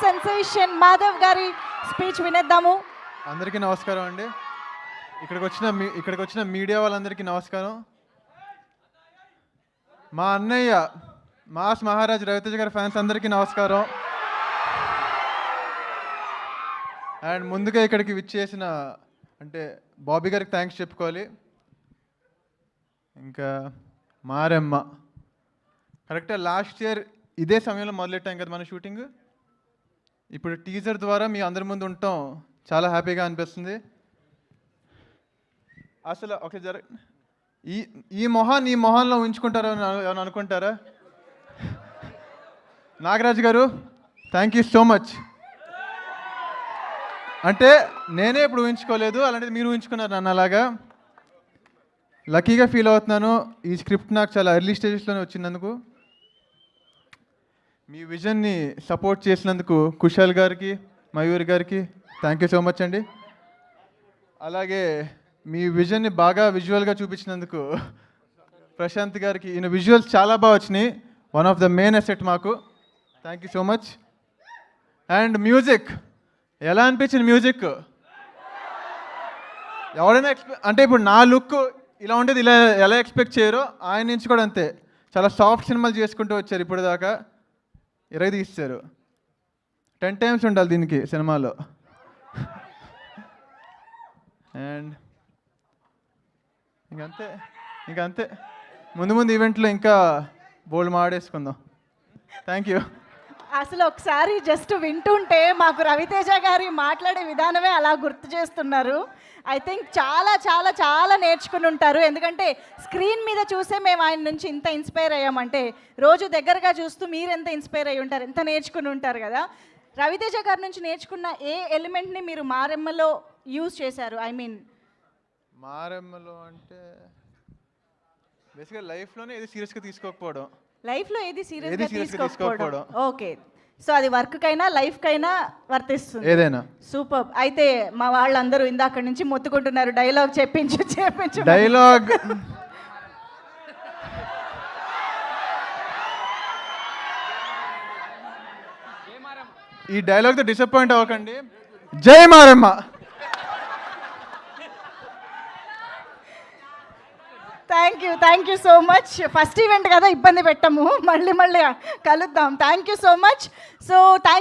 Sensation Madhav గారి speech వినేద్దాము. అందరికీ నమస్కారం అండి. ఇక్కడికి వచ్చిన మీడియా వాళ్ళందరికీ నమస్కారం. మా అన్నయ్య మాస్ మహారాజ్ రవితేజ గారి ఫ్యాన్స్ అందరికీ నమస్కారం. అండ్ ముందుగా ఇక్కడికి విచ్చేసిన అంటే బాబీ గారికి థ్యాంక్స్ చెప్పుకోవాలి. ఇంకా మారెమ్మ కరెక్ట్గా లాస్ట్ ఇయర్ ఇదే సమయంలో మొదలెట్టాం కదా మన షూటింగ్. ఇప్పుడు టీజర్ ద్వారా మీ అందరి ముందు ఉండటం చాలా హ్యాపీగా అనిపిస్తుంది. అసలు ఒక ఈ మొహాన్ని ఈ మొహంలో ఉంచుకుంటారో అని అనుకుంటారా? నాగరాజు గారు థ్యాంక్ యూ సో మచ్. అంటే నేనే ఇప్పుడు ఊహించుకోలేదు, అలాంటిది మీరు ఊహించుకున్నారు నన్ను. అలాగా లక్కీగా ఫీల్ అవుతున్నాను. ఈ స్క్రిప్ట్ నాకు చాలా ఎర్లీ స్టేజెస్లోనే వచ్చినందుకు. మీ విజన్ని సపోర్ట్ చేసినందుకు కుశాల్ గారికి, మయూర్ గారికి థ్యాంక్ యూ సో మచ్ అండి. అలాగే మీ విజన్ని బాగా విజువల్గా చూపించినందుకు ప్రశాంత్ గారికి, ఈయన విజువల్స్ చాలా బాగా వచ్చినాయి. One of the main asset మాకు. Thank you so much. And music ఎలా అనిపించింది? మ్యూజిక్ ఎవరైనా అంటే ఇప్పుడు నా లుక్ ఇలా ఉండేది, ఇలా ఎలా ఎక్స్పెక్ట్ చేయరో ఆయన నుంచి కూడా అంతే. చాలా సాఫ్ట్ సినిమాలు చేసుకుంటూ వచ్చారు ఇప్పుడు దాకా. 20 తీస్తారు. 10 times ఉండాలి దీనికి సినిమాలో. అండ్ ఇంకంతే ముందు ఈవెంట్లో ఇంకా బోల్డ్ మాడేసుకుందాం. Thank you. అసలు ఒకసారి జస్ట్ వింటుంటే మాకు రవితేజ గారి మాట్లాడే విధానమే అలా గుర్తు చేస్తున్నారు. ఐ థింక్ చాలా చాలా చాలా నేర్చుకుని ఉంటారు. ఎందుకంటే స్క్రీన్ మీద చూసే మేము ఆయన నుంచి ఇంత ఇన్స్పైర్ అయ్యామంటే రోజు దగ్గరగా చూస్తూ మీరు ఎంత ఇన్స్పైర్ అయ్యి ఉంటారు, ఎంత నేర్చుకుని ఉంటారు కదా. రవితేజ గారి నుంచి నేర్చుకున్న ఏ ఎలిమెంట్ని మీరు మారెమ్మలో యూజ్ చేశారు? ఐ మీన్ మారెమ్మలో అంటే బేసిక్గా లైఫ్లోనే ఏది సీరియస్గా తీసుకోకపోవడం. లైఫ్లో ఏది సీరియస్గా తీసుకోకపోవడం. ఓకే, సో అది వర్క్కైనా లైఫ్కైనా వర్తిస్తుంది ఏదైనా. సూపర్. అయితే మా వాళ్ళందరూ ఇందాక నుంచి మొత్తుకుంటున్నారు డైలాగ్ చెప్పించు డైలాగ్. ఈ డైలాగ్తో డిసప్పాయింట్ అవ్వకండి. జై Maramma. Thank you so much. First event కదా, ఇబ్బంది పెట్టము, మళ్ళీ కలుద్దాం. Thank you so much. So thank